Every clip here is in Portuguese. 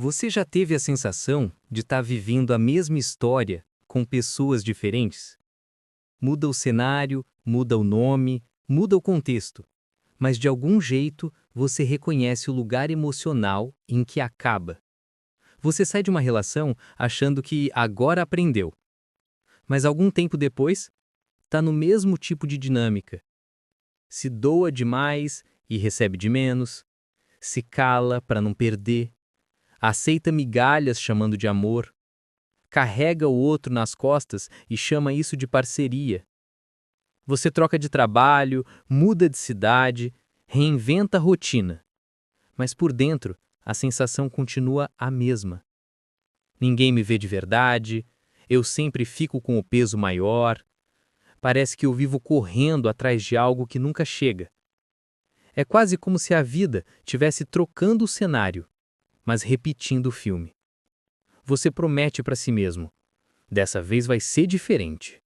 Você já teve a sensação de estar vivendo a mesma história com pessoas diferentes? Muda o cenário, muda o nome, muda o contexto, mas de algum jeito você reconhece o lugar emocional em que acaba. Você sai de uma relação achando que agora aprendeu, mas algum tempo depois, está no mesmo tipo de dinâmica. Se doa demais e recebe de menos, se cala para não perder, aceita migalhas chamando de amor, carrega o outro nas costas e chama isso de parceria. Você troca de trabalho, muda de cidade, reinventa a rotina, mas por dentro a sensação continua a mesma. Ninguém me vê de verdade, eu sempre fico com o peso maior, parece que eu vivo correndo atrás de algo que nunca chega. É quase como se a vida tivesse trocando o cenário, mas repetindo o filme. Você promete para si mesmo: dessa vez vai ser diferente.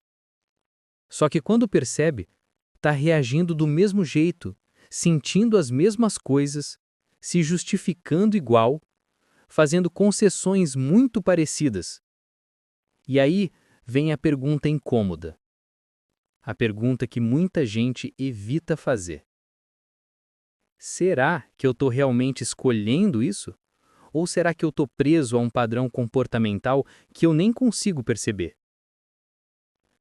Só que quando percebe, está reagindo do mesmo jeito, sentindo as mesmas coisas, se justificando igual, fazendo concessões muito parecidas. E aí vem a pergunta incômoda. A pergunta que muita gente evita fazer. Será que eu estou realmente escolhendo isso? Ou será que eu estou preso a um padrão comportamental que eu nem consigo perceber?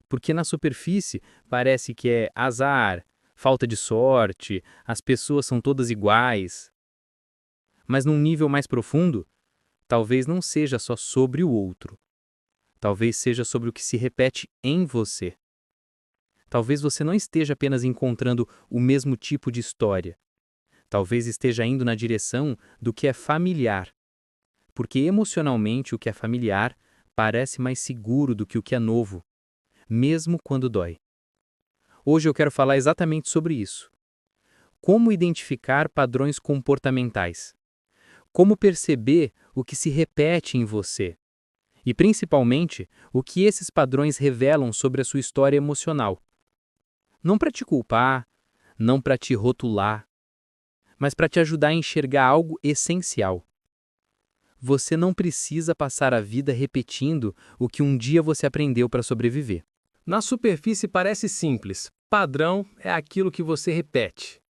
Porque na superfície parece que é azar, falta de sorte, as pessoas são todas iguais. Mas num nível mais profundo, talvez não seja só sobre o outro. Talvez seja sobre o que se repete em você. Talvez você não esteja apenas encontrando o mesmo tipo de história. Talvez esteja indo na direção do que é familiar. Porque emocionalmente o que é familiar parece mais seguro do que o que é novo, mesmo quando dói. Hoje eu quero falar exatamente sobre isso. Como identificar padrões comportamentais? Como perceber o que se repete em você? E, principalmente, o que esses padrões revelam sobre a sua história emocional. Não para te culpar, não para te rotular, mas para te ajudar a enxergar algo essencial. Você não precisa passar a vida repetindo o que um dia você aprendeu para sobreviver. Na superfície parece simples. Padrão é aquilo que você repete.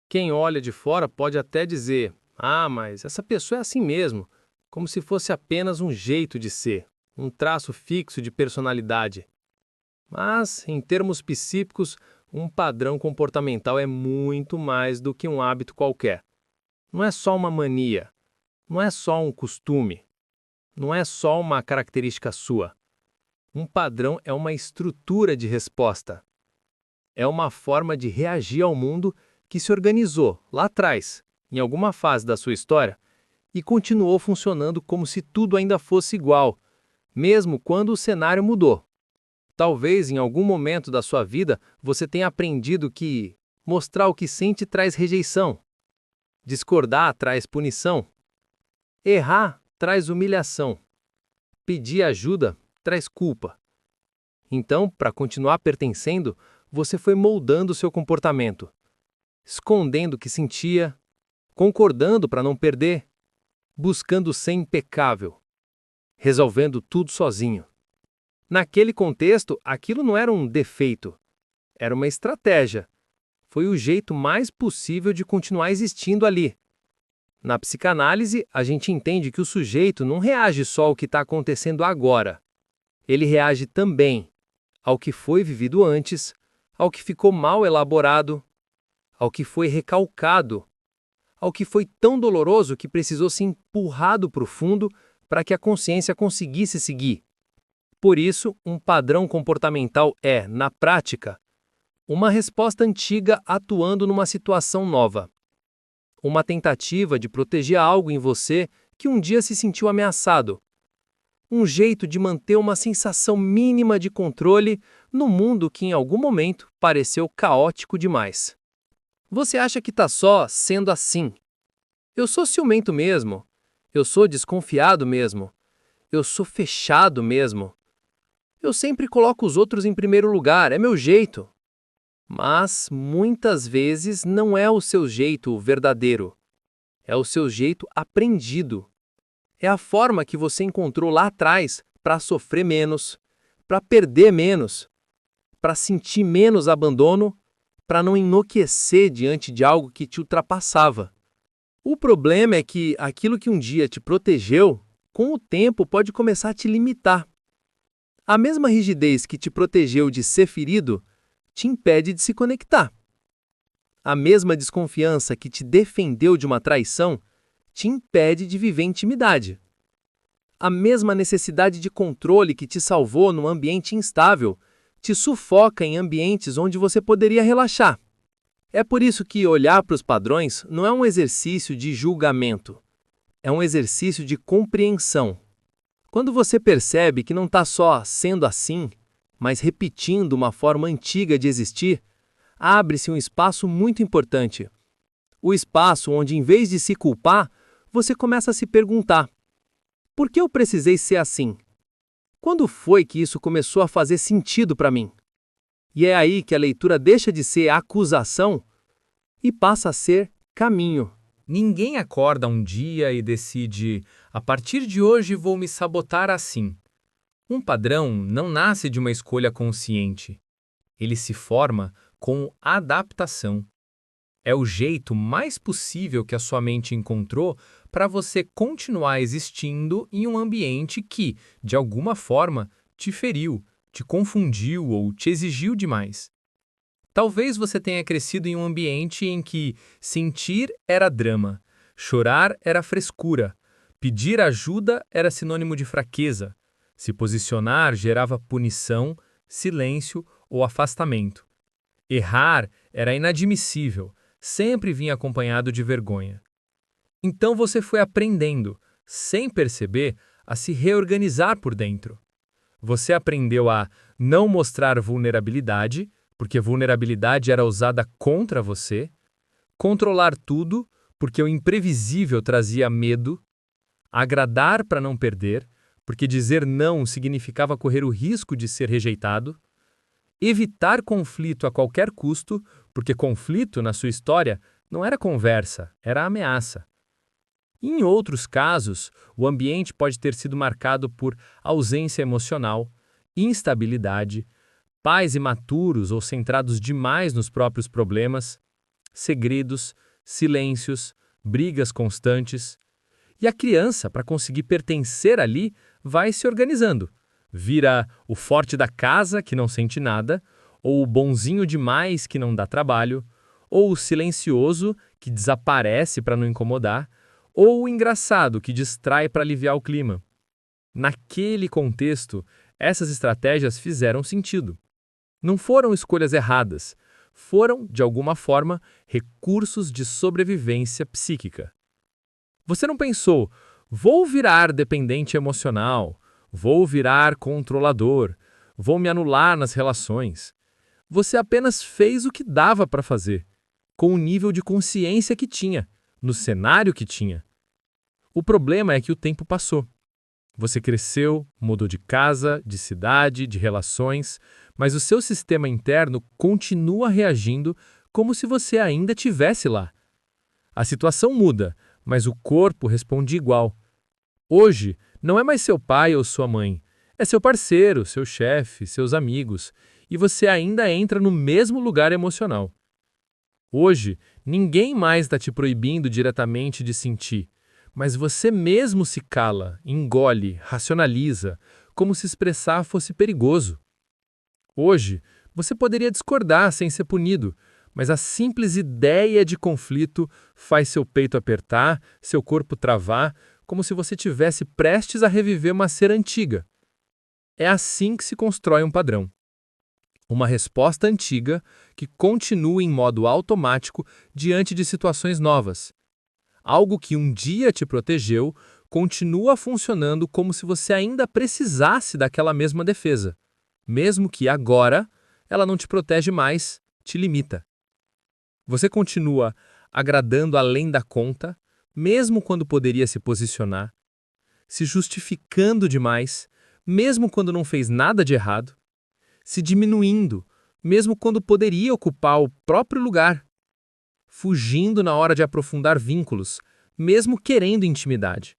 Quem olha de fora pode até dizer: "Ah, mas essa pessoa é assim mesmo", como se fosse apenas um jeito de ser, um traço fixo de personalidade. Mas, em termos psíquicos, um padrão comportamental é muito mais do que um hábito qualquer. Não é só uma mania, não é só um costume, não é só uma característica sua. Um padrão é uma estrutura de resposta. É uma forma de reagir ao mundo que se organizou lá atrás, em alguma fase da sua história, e continuou funcionando como se tudo ainda fosse igual, mesmo quando o cenário mudou. Talvez em algum momento da sua vida você tenha aprendido que mostrar o que sente traz rejeição, discordar traz punição, errar traz humilhação, pedir ajuda traz culpa. Então, para continuar pertencendo, você foi moldando seu comportamento, escondendo o que sentia, concordando para não perder, buscando ser impecável, resolvendo tudo sozinho. Naquele contexto, aquilo não era um defeito, era uma estratégia. Foi o jeito mais possível de continuar existindo ali. Na psicanálise, a gente entende que o sujeito não reage só ao que está acontecendo agora. Ele reage também ao que foi vivido antes, ao que ficou mal elaborado, ao que foi recalcado, ao que foi tão doloroso que precisou ser empurrado para o fundo para que a consciência conseguisse seguir. Por isso, um padrão comportamental é, na prática, uma resposta antiga atuando numa situação nova. Uma tentativa de proteger algo em você que um dia se sentiu ameaçado. Um jeito de manter uma sensação mínima de controle no mundo que em algum momento pareceu caótico demais. Você acha que está só sendo assim? Eu sou ciumento mesmo. Eu sou desconfiado mesmo. Eu sou fechado mesmo. Eu sempre coloco os outros em primeiro lugar, é meu jeito. Mas, muitas vezes, não é o seu jeito verdadeiro. É o seu jeito aprendido. É a forma que você encontrou lá atrás para sofrer menos, para perder menos, para sentir menos abandono, para não enlouquecer diante de algo que te ultrapassava. O problema é que aquilo que um dia te protegeu, com o tempo pode começar a te limitar. A mesma rigidez que te protegeu de ser ferido te impede de se conectar. A mesma desconfiança que te defendeu de uma traição te impede de viver intimidade. A mesma necessidade de controle que te salvou num ambiente instável te sufoca em ambientes onde você poderia relaxar. É por isso que olhar para os padrões não é um exercício de julgamento, é um exercício de compreensão. Quando você percebe que não está só sendo assim, mas repetindo uma forma antiga de existir, abre-se um espaço muito importante. O espaço onde, em vez de se culpar, você começa a se perguntar: por que eu precisei ser assim? Quando foi que isso começou a fazer sentido para mim? E é aí que a leitura deixa de ser acusação e passa a ser caminho. Ninguém acorda um dia e decide, a partir de hoje vou me sabotar assim. Um padrão não nasce de uma escolha consciente. Ele se forma com adaptação. É o jeito mais possível que a sua mente encontrou para você continuar existindo em um ambiente que, de alguma forma, te feriu, te confundiu ou te exigiu demais. Talvez você tenha crescido em um ambiente em que sentir era drama, chorar era frescura, pedir ajuda era sinônimo de fraqueza, se posicionar gerava punição, silêncio ou afastamento. Errar era inadmissível, sempre vinha acompanhado de vergonha. Então você foi aprendendo, sem perceber, a se reorganizar por dentro. Você aprendeu a não mostrar vulnerabilidade, porque vulnerabilidade era usada contra você, controlar tudo, porque o imprevisível trazia medo, agradar para não perder, porque dizer não significava correr o risco de ser rejeitado, evitar conflito a qualquer custo, porque conflito, na sua história, não era conversa, era ameaça. Em outros casos, o ambiente pode ter sido marcado por ausência emocional, instabilidade, pais imaturos ou centrados demais nos próprios problemas, segredos, silêncios, brigas constantes. E a criança, para conseguir pertencer ali, vai se organizando. Vira o forte da casa, que não sente nada, ou o bonzinho demais, que não dá trabalho, ou o silencioso, que desaparece para não incomodar, ou o engraçado, que distrai para aliviar o clima. Naquele contexto, essas estratégias fizeram sentido. Não foram escolhas erradas, foram, de alguma forma, recursos de sobrevivência psíquica. Você não pensou, vou virar dependente emocional, vou virar controlador, vou me anular nas relações. Você apenas fez o que dava para fazer, com o nível de consciência que tinha, no cenário que tinha. O problema é que o tempo passou. Você cresceu, mudou de casa, de cidade, de relações, mas o seu sistema interno continua reagindo como se você ainda estivesse lá. A situação muda, mas o corpo responde igual. Hoje, não é mais seu pai ou sua mãe, é seu parceiro, seu chefe, seus amigos, e você ainda entra no mesmo lugar emocional. Hoje, ninguém mais está te proibindo diretamente de sentir, mas você mesmo se cala, engole, racionaliza, como se expressar fosse perigoso. Hoje, você poderia discordar sem ser punido, mas a simples ideia de conflito faz seu peito apertar, seu corpo travar, como se você tivesse prestes a reviver uma cera antiga. É assim que se constrói um padrão. Uma resposta antiga que continua em modo automático diante de situações novas. Algo que um dia te protegeu continua funcionando como se você ainda precisasse daquela mesma defesa, mesmo que agora ela não te protege mais, te limita. Você continua agradando além da conta, mesmo quando poderia se posicionar, se justificando demais, mesmo quando não fez nada de errado, se diminuindo, mesmo quando poderia ocupar o próprio lugar, fugindo na hora de aprofundar vínculos, mesmo querendo intimidade.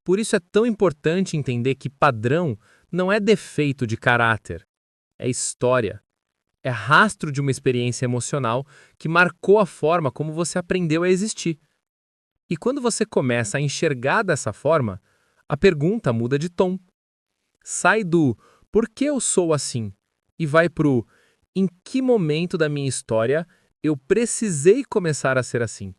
Por isso é tão importante entender que padrão não é defeito de caráter, é história. É rastro de uma experiência emocional que marcou a forma como você aprendeu a existir. E quando você começa a enxergar dessa forma, a pergunta muda de tom. Sai do "por que eu sou assim?" e vai pro "em que momento da minha história eu precisei começar a ser assim?"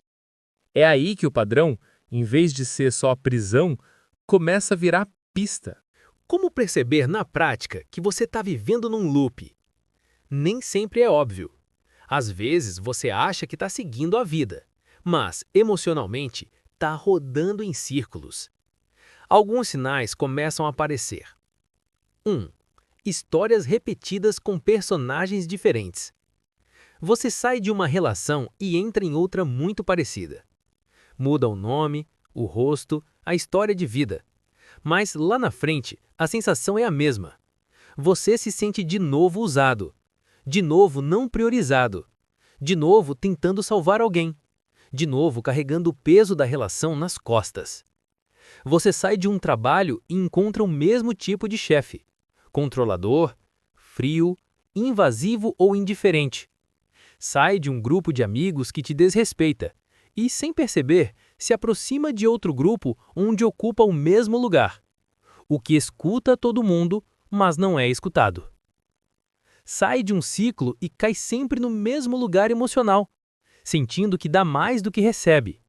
É aí que o padrão, em vez de ser só prisão, começa a virar pista. Como perceber na prática que você está vivendo num loop? Nem sempre é óbvio. Às vezes você acha que está seguindo a vida, mas emocionalmente está rodando em círculos. Alguns sinais começam a aparecer. 1. Histórias repetidas com personagens diferentes. Você sai de uma relação e entra em outra muito parecida. Muda o nome, o rosto, a história de vida. Mas lá na frente, a sensação é a mesma. Você se sente de novo usado, de novo não priorizado, de novo tentando salvar alguém, de novo carregando o peso da relação nas costas. Você sai de um trabalho e encontra o mesmo tipo de chefe: controlador, frio, invasivo ou indiferente. Sai de um grupo de amigos que te desrespeita e, sem perceber, se aproxima de outro grupo onde ocupa o mesmo lugar. O que escuta todo mundo, mas não é escutado. Sai de um ciclo e cai sempre no mesmo lugar emocional, sentindo que dá mais do que recebe,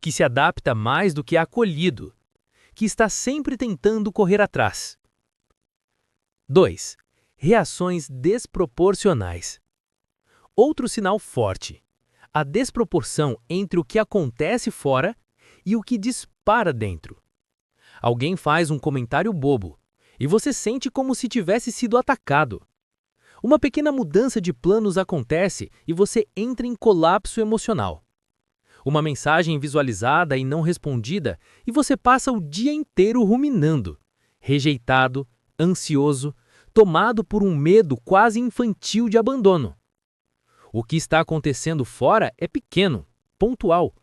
que se adapta mais do que é acolhido, que está sempre tentando correr atrás. 2. Reações desproporcionais. Outro sinal forte: a desproporção entre o que acontece fora e o que dispara dentro. Alguém faz um comentário bobo e você sente como se tivesse sido atacado. Uma pequena mudança de planos acontece e você entra em colapso emocional. Uma mensagem visualizada e não respondida e você passa o dia inteiro ruminando, rejeitado, ansioso, tomado por um medo quase infantil de abandono. O que está acontecendo fora é pequeno, pontual,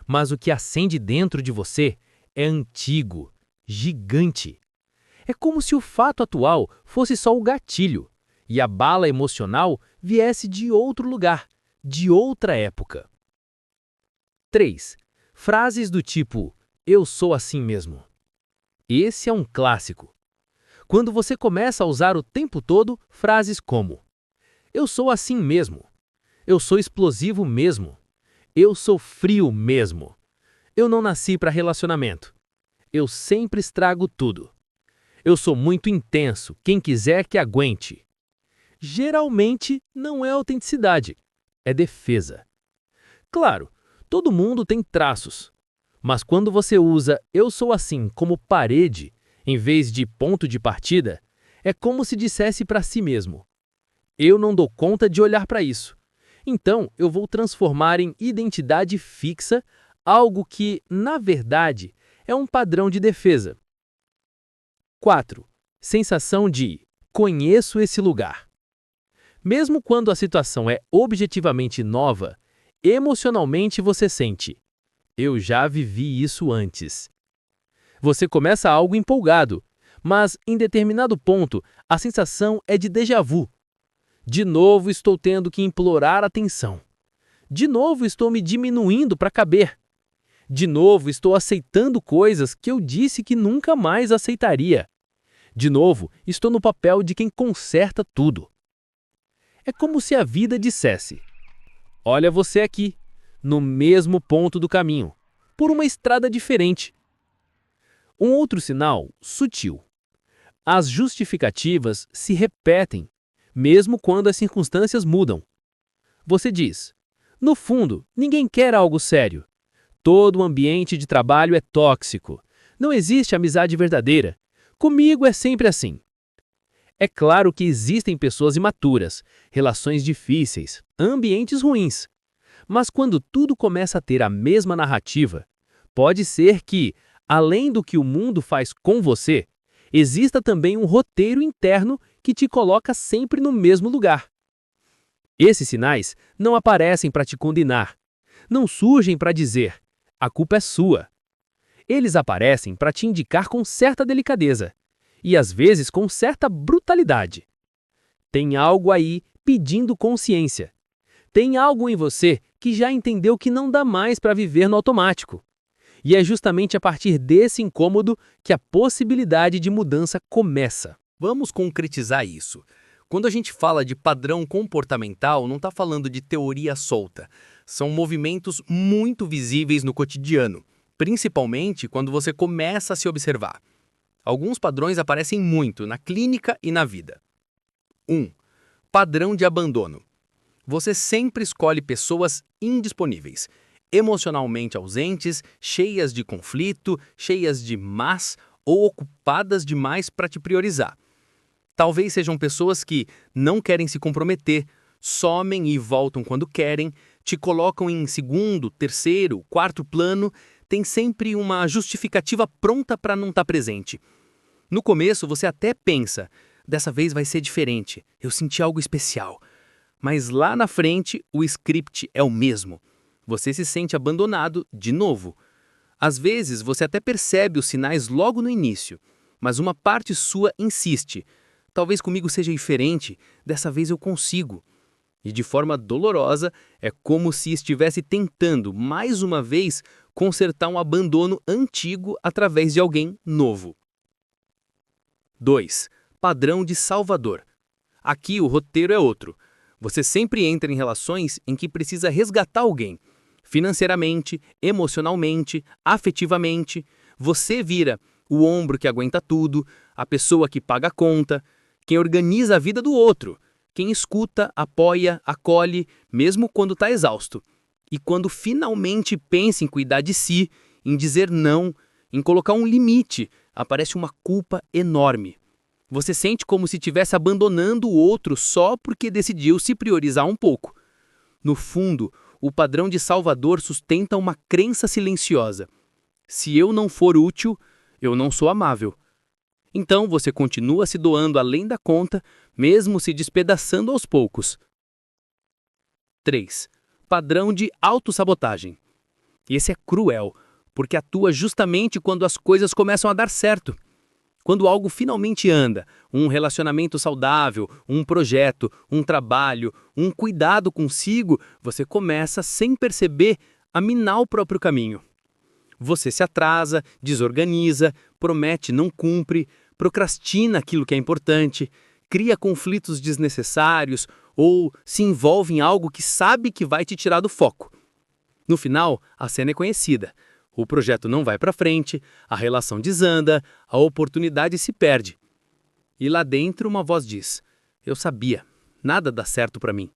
mas o que acende dentro de você é antigo, gigante. É como se o fato atual fosse só o gatilho e a bala emocional viesse de outro lugar, de outra época. 3. Frases do tipo "eu sou assim mesmo". Esse é um clássico. Quando você começa a usar o tempo todo frases como "eu sou assim mesmo", "eu sou explosivo mesmo", "eu sou frio mesmo", "eu não nasci para relacionamento", "eu sempre estrago tudo", "eu sou muito intenso, quem quiser que aguente". Geralmente não é autenticidade, é defesa. Claro, todo mundo tem traços, mas quando você usa "eu sou assim" como parede, em vez de ponto de partida, é como se dissesse para si mesmo: "eu não dou conta de olhar para isso. Então eu vou transformar em identidade fixa algo que, na verdade, é um padrão de defesa". 4. Sensação de "conheço esse lugar". Mesmo quando a situação é objetivamente nova, emocionalmente você sente: "eu já vivi isso antes". Você começa algo empolgado, mas em determinado ponto a sensação é de déjà vu. De novo estou tendo que implorar atenção. De novo estou me diminuindo para caber. De novo estou aceitando coisas que eu disse que nunca mais aceitaria. De novo estou no papel de quem conserta tudo. É como se a vida dissesse: "olha você aqui, no mesmo ponto do caminho, por uma estrada diferente". Um outro sinal sutil: as justificativas se repetem, mesmo quando as circunstâncias mudam. Você diz: "no fundo, ninguém quer algo sério. Todo o ambiente de trabalho é tóxico. Não existe amizade verdadeira. Comigo é sempre assim". É claro que existem pessoas imaturas, relações difíceis, ambientes ruins. Mas quando tudo começa a ter a mesma narrativa, pode ser que, além do que o mundo faz com você, exista também um roteiro interno que te coloca sempre no mesmo lugar. Esses sinais não aparecem para te condenar, não surgem para dizer: "a culpa é sua". Eles aparecem para te indicar com certa delicadeza e às vezes com certa brutalidade. Tem algo aí pedindo consciência. Tem algo em você que já entendeu que não dá mais para viver no automático. E é justamente a partir desse incômodo que a possibilidade de mudança começa. Vamos concretizar isso. Quando a gente fala de padrão comportamental, não está falando de teoria solta. São movimentos muito visíveis no cotidiano, principalmente quando você começa a se observar. Alguns padrões aparecem muito na clínica e na vida. 1. Padrão de abandono. Você sempre escolhe pessoas indisponíveis, emocionalmente ausentes, cheias de conflito, cheias de mas ou ocupadas demais para te priorizar. Talvez sejam pessoas que não querem se comprometer, somem e voltam quando querem, te colocam em segundo, terceiro, quarto plano, tem sempre uma justificativa pronta para não estar presente. No começo você até pensa, dessa vez vai ser diferente, eu senti algo especial. Mas lá na frente o script é o mesmo. Você se sente abandonado de novo. Às vezes você até percebe os sinais logo no início, mas uma parte sua insiste. Talvez comigo seja diferente, dessa vez eu consigo. E de forma dolorosa, é como se estivesse tentando, mais uma vez, consertar um abandono antigo através de alguém novo. 2. Padrão de salvador. Aqui o roteiro é outro. Você sempre entra em relações em que precisa resgatar alguém. Financeiramente, emocionalmente, afetivamente. Você vira o ombro que aguenta tudo, a pessoa que paga a conta, quem organiza a vida do outro, quem escuta, apoia, acolhe, mesmo quando está exausto. E quando finalmente pensa em cuidar de si, em dizer não, em colocar um limite, aparece uma culpa enorme. Você sente como se estivesse abandonando o outro só porque decidiu se priorizar um pouco. No fundo, o padrão de salvador sustenta uma crença silenciosa. Se eu não for útil, eu não sou amável. Então você continua se doando além da conta, mesmo se despedaçando aos poucos. 3. Padrão de autossabotagem. Esse é cruel, porque atua justamente quando as coisas começam a dar certo. Quando algo finalmente anda, um relacionamento saudável, um projeto, um trabalho, um cuidado consigo, você começa, sem perceber, a minar o próprio caminho. Você se atrasa, desorganiza, promete, não cumpre, procrastina aquilo que é importante, cria conflitos desnecessários ou se envolve em algo que sabe que vai te tirar do foco. No final, a cena é conhecida. O projeto não vai para frente, a relação desanda, a oportunidade se perde. E lá dentro uma voz diz: eu sabia, nada dá certo para mim.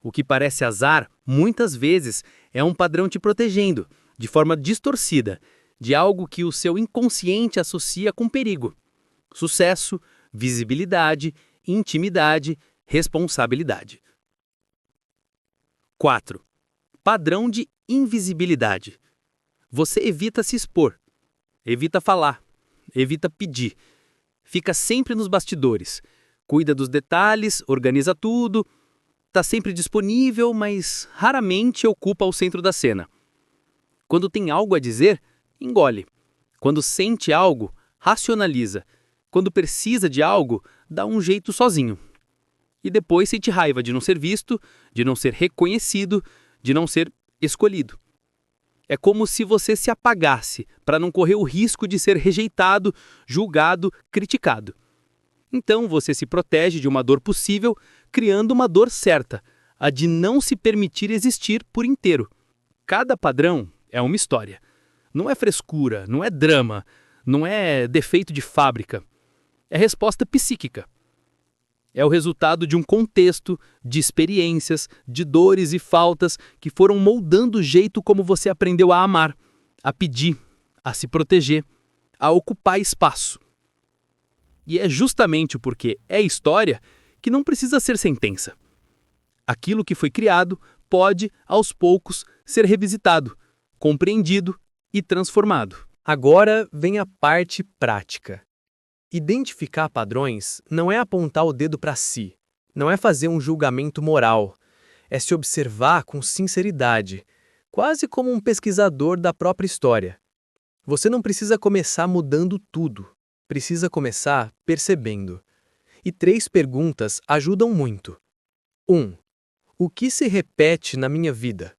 O que parece azar, muitas vezes, é um padrão te protegendo, de forma distorcida, de algo que o seu inconsciente associa com perigo. Sucesso, visibilidade, intimidade, responsabilidade. 4. Padrão de invisibilidade. Você evita se expor, evita falar, evita pedir. Fica sempre nos bastidores, cuida dos detalhes, organiza tudo, está sempre disponível, mas raramente ocupa o centro da cena. Quando tem algo a dizer, engole. Quando sente algo, racionaliza. Quando precisa de algo, dá um jeito sozinho. E depois sente raiva de não ser visto, de não ser reconhecido, de não ser escolhido. É como se você se apagasse para não correr o risco de ser rejeitado, julgado, criticado. Então você se protege de uma dor possível, criando uma dor certa, a de não se permitir existir por inteiro. Cada padrão é uma história. Não é frescura, não é drama, não é defeito de fábrica. É resposta psíquica. É o resultado de um contexto, de experiências, de dores e faltas que foram moldando o jeito como você aprendeu a amar, a pedir, a se proteger, a ocupar espaço. E é justamente porque é história que não precisa ser sentença. Aquilo que foi criado pode, aos poucos, ser revisitado, compreendido e transformado. Agora vem a parte prática. Identificar padrões não é apontar o dedo para si, não é fazer um julgamento moral, é se observar com sinceridade, quase como um pesquisador da própria história. Você não precisa começar mudando tudo. Precisa começar percebendo. E 3 perguntas ajudam muito. 1. O que se repete na minha vida?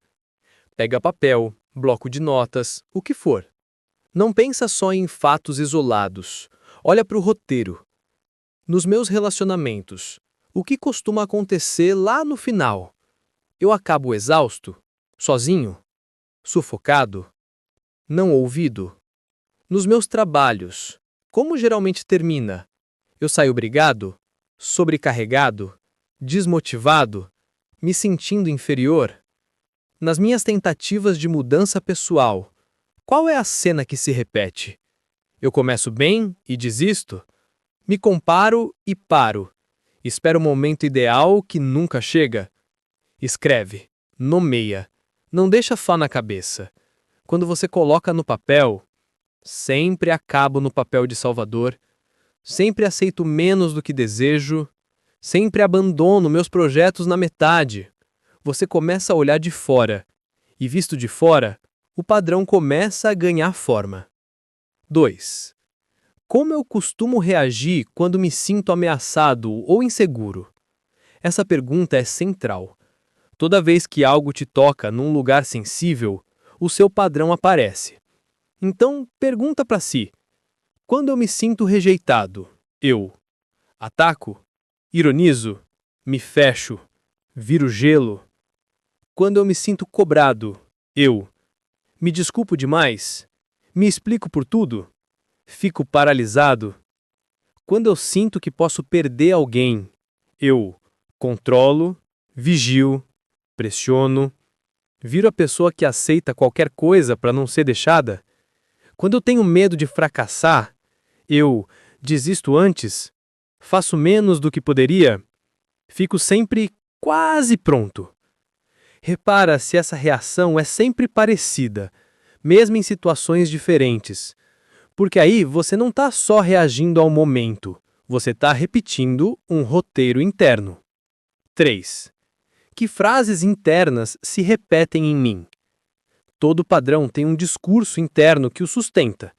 Pega papel, bloco de notas, o que for. Não pensa só em fatos isolados. Olha para o roteiro. Nos meus relacionamentos, o que costuma acontecer lá no final? Eu acabo exausto? Sozinho? Sufocado? Não ouvido? Nos meus trabalhos, como geralmente termina? Eu saio brigado? Sobrecarregado? Desmotivado? Me sentindo inferior? Nas minhas tentativas de mudança pessoal, qual é a cena que se repete? Eu começo bem e desisto? Me comparo e paro? Espero o momento ideal que nunca chega? Escreve, nomeia, não deixa fá na cabeça. Quando você coloca no papel, sempre acabo no papel de salvador, sempre aceito menos do que desejo, sempre abandono meus projetos na metade. Você começa a olhar de fora, e visto de fora, o padrão começa a ganhar forma. 2. Como eu costumo reagir quando me sinto ameaçado ou inseguro? Essa pergunta é central. Toda vez que algo te toca num lugar sensível, o seu padrão aparece. Então, pergunta para si: quando eu me sinto rejeitado, eu ataco? Ironizo? Me fecho? Viro gelo? Quando eu me sinto cobrado, eu me desculpo demais? Me explico por tudo? Fico paralisado? Quando eu sinto que posso perder alguém, eu controlo, vigio, pressiono, viro a pessoa que aceita qualquer coisa para não ser deixada? Quando eu tenho medo de fracassar, eu desisto antes? Faço menos do que poderia? Fico sempre quase pronto. Repara se essa reação é sempre parecida, mesmo em situações diferentes. Porque aí você não está só reagindo ao momento, você está repetindo um roteiro interno. 3. Que frases internas se repetem em mim? Todo padrão tem um discurso interno que o sustenta.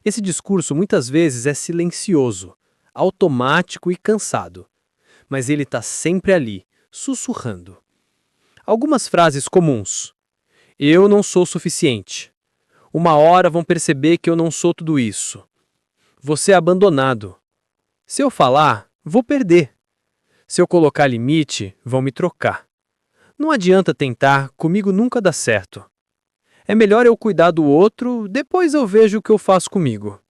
Esse discurso muitas vezes é silencioso, automático e cansado, mas ele está sempre ali, sussurrando. Algumas frases comuns. Eu não sou suficiente. Uma hora vão perceber que eu não sou tudo isso. Você é abandonado. Se eu falar, vou perder. Se eu colocar limite, vão me trocar. Não adianta tentar, comigo nunca dá certo. É melhor eu cuidar do outro, depois eu vejo o que eu faço comigo.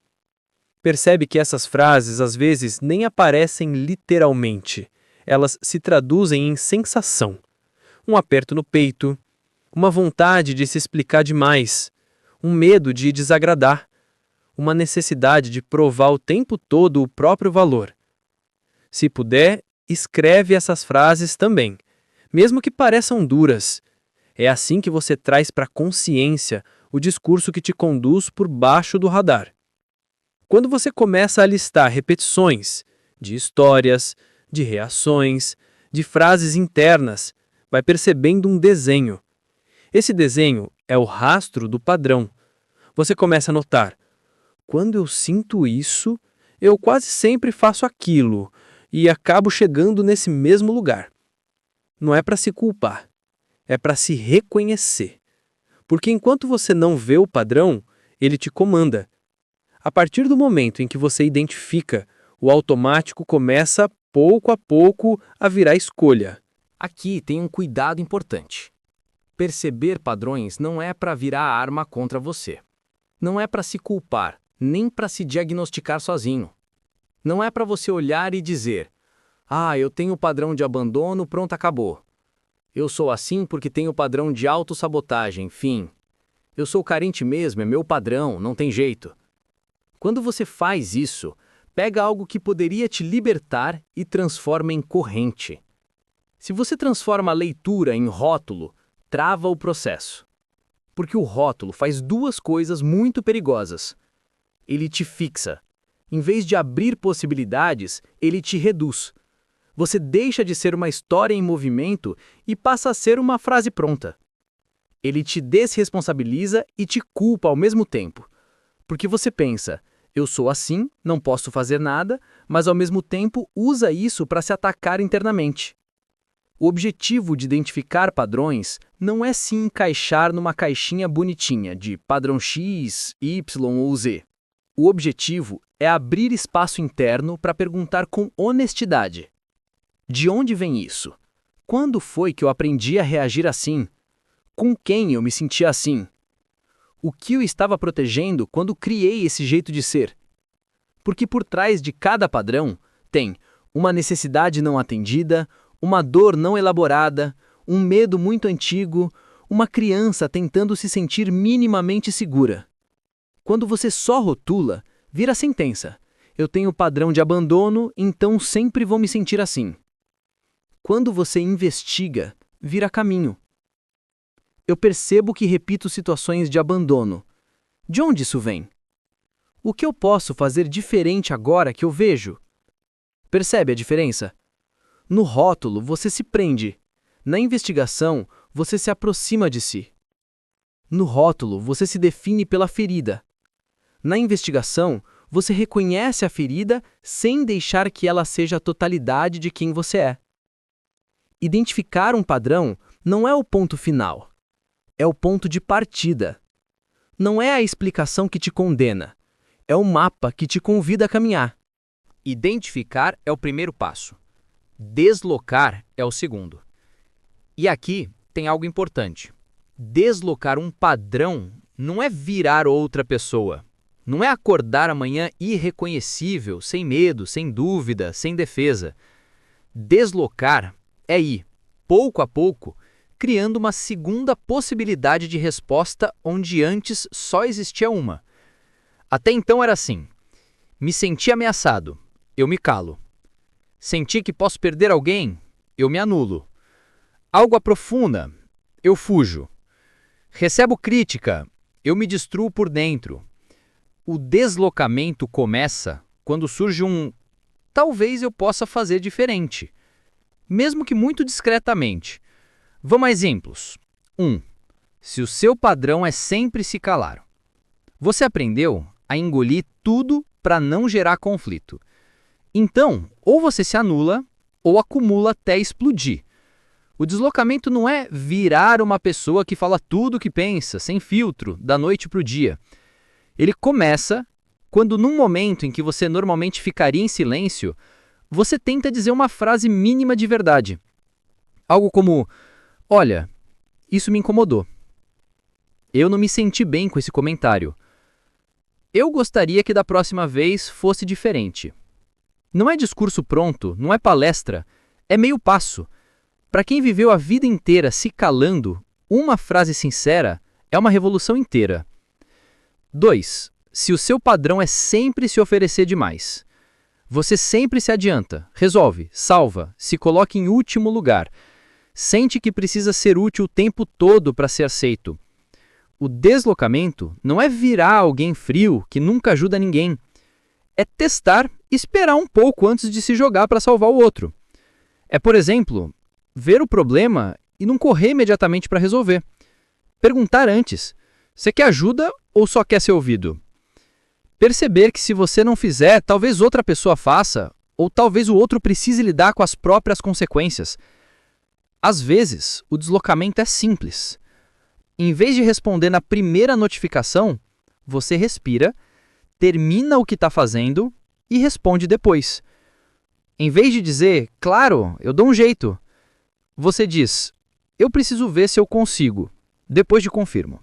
Percebe que essas frases às vezes nem aparecem literalmente. Elas se traduzem em sensação. Um aperto no peito, uma vontade de se explicar demais, um medo de desagradar, uma necessidade de provar o tempo todo o próprio valor. Se puder, escreve essas frases também, mesmo que pareçam duras. É assim que você traz para a consciência o discurso que te conduz por baixo do radar. Quando você começa a listar repetições de histórias, de reações, de frases internas, vai percebendo um desenho. Esse desenho é o rastro do padrão. Você começa a notar: quando eu sinto isso, eu quase sempre faço aquilo e acabo chegando nesse mesmo lugar. Não é para se culpar, é para se reconhecer. Porque enquanto você não vê o padrão, ele te comanda. A partir do momento em que você identifica, o automático começa, pouco a pouco, a virar escolha. Aqui tem um cuidado importante. Perceber padrões não é para virar arma contra você. Não é para se culpar, nem para se diagnosticar sozinho. Não é para você olhar e dizer: eu tenho o padrão de abandono, pronto, acabou. Eu sou assim porque tenho o padrão de autossabotagem, fim. Eu sou carente mesmo, é meu padrão, não tem jeito. Quando você faz isso, pega algo que poderia te libertar e transforma em corrente. Se você transforma a leitura em rótulo, trava o processo. Porque o rótulo faz 2 coisas muito perigosas. Ele te fixa. Em vez de abrir possibilidades, ele te reduz. Você deixa de ser uma história em movimento e passa a ser uma frase pronta. Ele te desresponsabiliza e te culpa ao mesmo tempo. Porque você pensa, eu sou assim, não posso fazer nada, mas ao mesmo tempo usa isso para se atacar internamente. O objetivo de identificar padrões não é se encaixar numa caixinha bonitinha de padrão X, Y ou Z. O objetivo é abrir espaço interno para perguntar com honestidade: de onde vem isso? Quando foi que eu aprendi a reagir assim? Com quem eu me sentia assim? O que eu estava protegendo quando criei esse jeito de ser? Porque por trás de cada padrão tem uma necessidade não atendida, uma dor não elaborada, um medo muito antigo, uma criança tentando se sentir minimamente segura. Quando você só rotula, vira sentença. Eu tenho padrão de abandono, então sempre vou me sentir assim. Quando você investiga, vira caminho. Eu percebo que repito situações de abandono. De onde isso vem? O que eu posso fazer diferente agora que eu vejo? Percebe a diferença? No rótulo, você se prende. Na investigação, você se aproxima de si. No rótulo, você se define pela ferida. Na investigação, você reconhece a ferida sem deixar que ela seja a totalidade de quem você é. Identificar um padrão não é o ponto final. É o ponto de partida. Não é a explicação que te condena. É o mapa que te convida a caminhar. Identificar é o primeiro passo. Deslocar é o segundo. E aqui tem algo importante. Deslocar um padrão não é virar outra pessoa. Não é acordar amanhã irreconhecível, sem medo, sem dúvida, sem defesa. Deslocar é ir, pouco a pouco, criando uma segunda possibilidade de resposta onde antes só existia uma. Até então era assim: me senti ameaçado, eu me calo. Senti que posso perder alguém, eu me anulo. Algo aprofunda, eu fujo. Recebo crítica, eu me destruo por dentro. O deslocamento começa quando surge talvez eu possa fazer diferente, mesmo que muito discretamente. Vamos a exemplos. 1. Se o seu padrão é sempre se calar. Você aprendeu a engolir tudo para não gerar conflito. Então, ou você se anula, ou acumula até explodir. O deslocamento não é virar uma pessoa que fala tudo o que pensa, sem filtro, da noite para o dia. Ele começa quando, num momento em que você normalmente ficaria em silêncio, você tenta dizer uma frase mínima de verdade. Algo como: olha, isso me incomodou. Eu não me senti bem com esse comentário. Eu gostaria que da próxima vez fosse diferente. Não é discurso pronto, não é palestra, é meio passo. Para quem viveu a vida inteira se calando, uma frase sincera é uma revolução inteira. 2. Se o seu padrão é sempre se oferecer demais. Você sempre se adianta, resolve, salva, se coloca em último lugar. Sente que precisa ser útil o tempo todo para ser aceito. O deslocamento não é virar alguém frio que nunca ajuda ninguém. É testar e esperar um pouco antes de se jogar para salvar o outro. É, por exemplo, ver o problema e não correr imediatamente para resolver. Perguntar antes: você quer ajuda ou só quer ser ouvido? Perceber que se você não fizer, talvez outra pessoa faça, ou talvez o outro precise lidar com as próprias consequências. Às vezes, o deslocamento é simples. Em vez de responder na primeira notificação, você respira, termina o que está fazendo e responde depois. Em vez de dizer, claro, eu dou um jeito, você diz, eu preciso ver se eu consigo, depois de confirmo.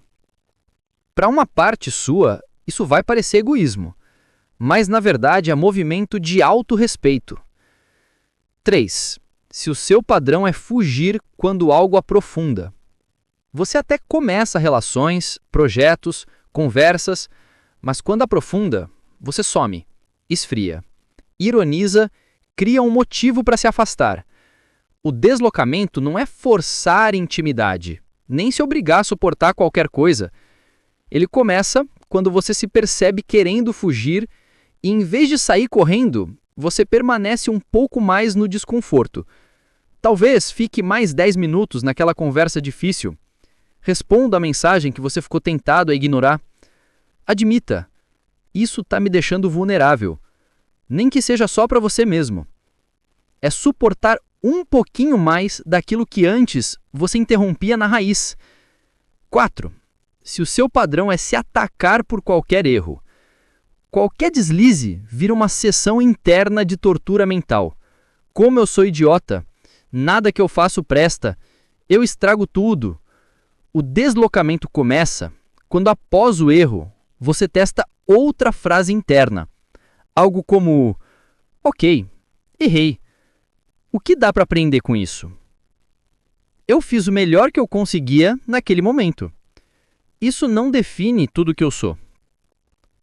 Para uma parte sua, isso vai parecer egoísmo, mas na verdade é movimento de autorrespeito. 3. Se o seu padrão é fugir quando algo aprofunda. Você até começa relações, projetos, conversas, mas quando aprofunda, você some, esfria, ironiza, cria um motivo para se afastar. O deslocamento não é forçar intimidade, nem se obrigar a suportar qualquer coisa. Ele começa quando você se percebe querendo fugir e, em vez de sair correndo, você permanece um pouco mais no desconforto. Talvez fique mais 10 minutos naquela conversa difícil. Responda a mensagem que você ficou tentado a ignorar. Admita, isso está me deixando vulnerável. Nem que seja só para você mesmo. É suportar um pouquinho mais daquilo que antes você interrompia na raiz. 4. Se o seu padrão é se atacar por qualquer erro, qualquer deslize vira uma sessão interna de tortura mental. Como eu sou idiota, nada que eu faço presta, eu estrago tudo. O deslocamento começa quando, após o erro, você testa outra frase interna. Algo como: ok, errei. O que dá para aprender com isso? Eu fiz o melhor que eu conseguia naquele momento. Isso não define tudo o que eu sou.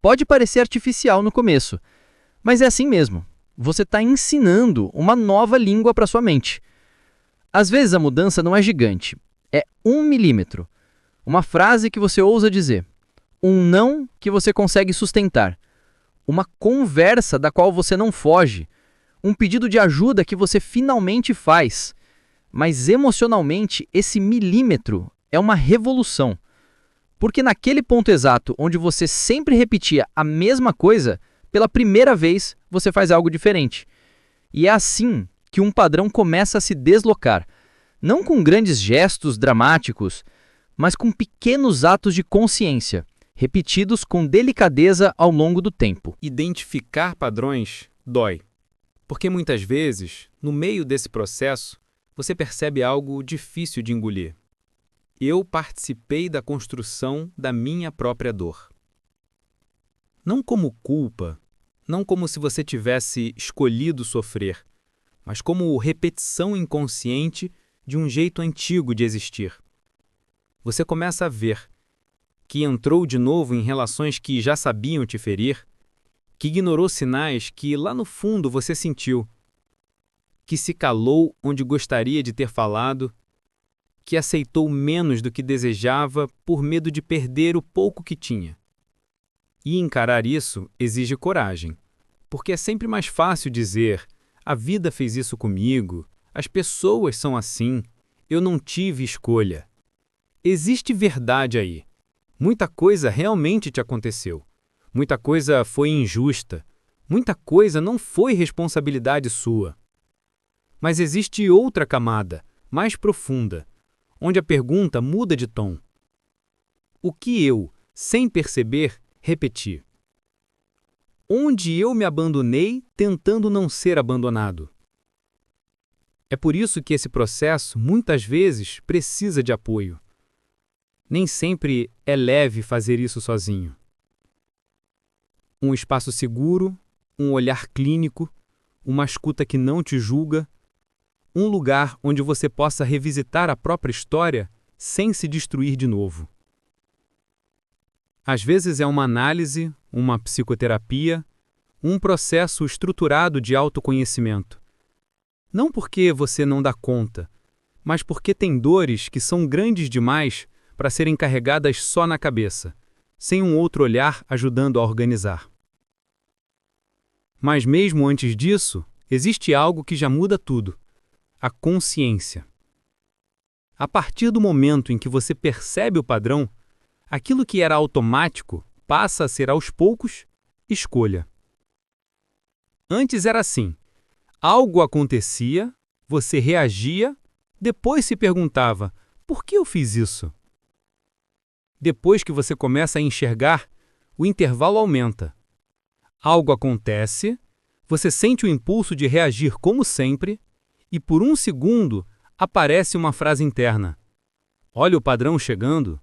Pode parecer artificial no começo, mas é assim mesmo. Você está ensinando uma nova língua para sua mente. Às vezes a mudança não é gigante, é 1 milímetro. Uma frase que você ousa dizer, um não que você consegue sustentar, uma conversa da qual você não foge, um pedido de ajuda que você finalmente faz. Mas emocionalmente, esse milímetro é uma revolução. Porque naquele ponto exato onde você sempre repetia a mesma coisa, pela primeira vez você faz algo diferente. E é assim que um padrão começa a se deslocar, não com grandes gestos dramáticos, mas com pequenos atos de consciência, repetidos com delicadeza ao longo do tempo. Identificar padrões dói, porque muitas vezes, no meio desse processo, você percebe algo difícil de engolir. Eu participei da construção da minha própria dor. Não como culpa, não como se você tivesse escolhido sofrer, mas como repetição inconsciente de um jeito antigo de existir. Você começa a ver que entrou de novo em relações que já sabiam te ferir, que ignorou sinais que lá no fundo você sentiu, que se calou onde gostaria de ter falado, que aceitou menos do que desejava por medo de perder o pouco que tinha. E encarar isso exige coragem, porque é sempre mais fácil dizer: a vida fez isso comigo, as pessoas são assim, eu não tive escolha. Existe verdade aí. Muita coisa realmente te aconteceu. Muita coisa foi injusta. Muita coisa não foi responsabilidade sua. Mas existe outra camada, mais profunda, onde a pergunta muda de tom. O que eu, sem perceber, repeti? Onde eu me abandonei tentando não ser abandonado? É por isso que esse processo, muitas vezes, precisa de apoio. Nem sempre é leve fazer isso sozinho. Um espaço seguro, um olhar clínico, uma escuta que não te julga, um lugar onde você possa revisitar a própria história sem se destruir de novo. Às vezes é uma análise, uma psicoterapia, um processo estruturado de autoconhecimento. Não porque você não dá conta, mas porque tem dores que são grandes demais para serem carregadas só na cabeça, sem um outro olhar ajudando a organizar. Mas mesmo antes disso, existe algo que já muda tudo: a consciência. A partir do momento em que você percebe o padrão, aquilo que era automático passa a ser aos poucos escolha. Antes era assim: algo acontecia, você reagia, depois se perguntava: por que eu fiz isso? Depois que você começa a enxergar, o intervalo aumenta. Algo acontece, você sente o impulso de reagir como sempre, e por um segundo aparece uma frase interna: olha o padrão chegando.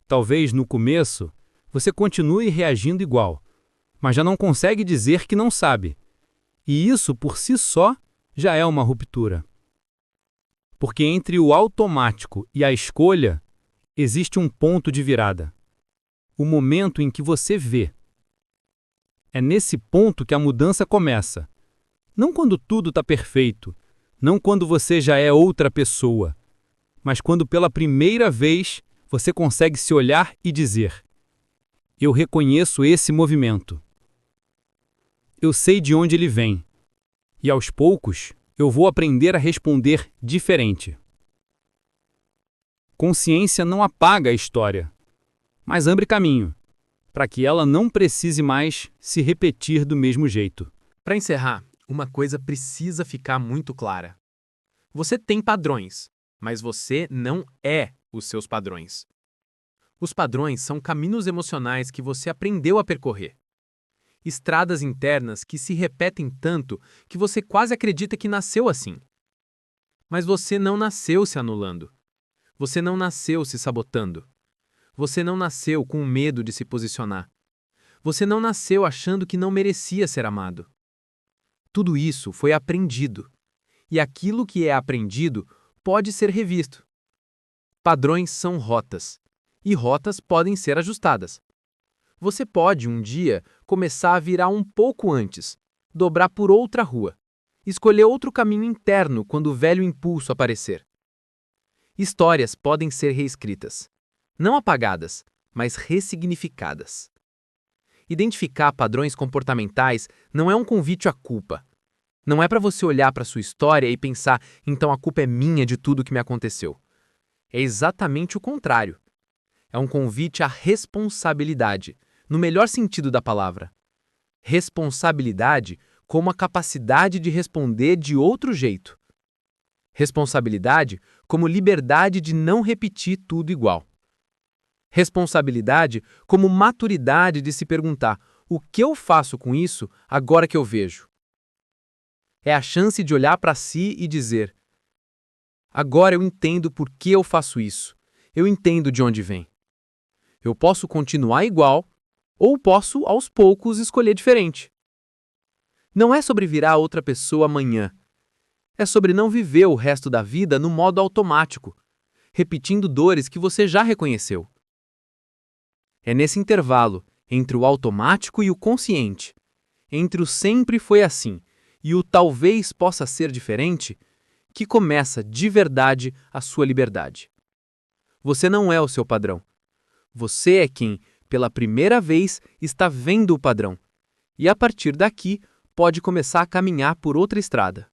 Talvez no começo você continue reagindo igual, mas já não consegue dizer que não sabe. E isso por si só já é uma ruptura. Porque entre o automático e a escolha existe um ponto de virada. O momento em que você vê. É nesse ponto que a mudança começa. Não quando tudo está perfeito, não quando você já é outra pessoa, mas quando pela primeira vez você consegue se olhar e dizer: eu reconheço esse movimento. Eu sei de onde ele vem. E aos poucos eu vou aprender a responder diferente. Consciência não apaga a história, mas abre caminho para que ela não precise mais se repetir do mesmo jeito. Para encerrar, uma coisa precisa ficar muito clara. Você tem padrões, mas você não é os seus padrões. Os padrões são caminhos emocionais que você aprendeu a percorrer. Estradas internas que se repetem tanto que você quase acredita que nasceu assim. Mas você não nasceu se anulando. Você não nasceu se sabotando. Você não nasceu com medo de se posicionar. Você não nasceu achando que não merecia ser amado. Tudo isso foi aprendido. E aquilo que é aprendido pode ser revisto. Padrões são rotas. E rotas podem ser ajustadas. Você pode, um dia, começar a virar um pouco antes, dobrar por outra rua, escolher outro caminho interno quando o velho impulso aparecer. Histórias podem ser reescritas. Não apagadas, mas ressignificadas. Identificar padrões comportamentais não é um convite à culpa. Não é para você olhar para sua história e pensar, então a culpa é minha de tudo que me aconteceu. É exatamente o contrário. É um convite à responsabilidade, no melhor sentido da palavra. Responsabilidade como a capacidade de responder de outro jeito. Responsabilidade como liberdade de não repetir tudo igual. Responsabilidade como maturidade de se perguntar: o que eu faço com isso agora que eu vejo? É a chance de olhar para si e dizer: agora eu entendo por que eu faço isso. Eu entendo de onde vem. Eu posso continuar igual, ou posso, aos poucos, escolher diferente. Não é sobre virar outra pessoa amanhã. É sobre não viver o resto da vida no modo automático, repetindo dores que você já reconheceu. É nesse intervalo, entre o automático e o consciente, entre o sempre foi assim e o talvez possa ser diferente, que começa de verdade a sua liberdade. Você não é o seu padrão. Você é quem, pela primeira vez, está vendo o padrão. E a partir daqui, pode começar a caminhar por outra estrada.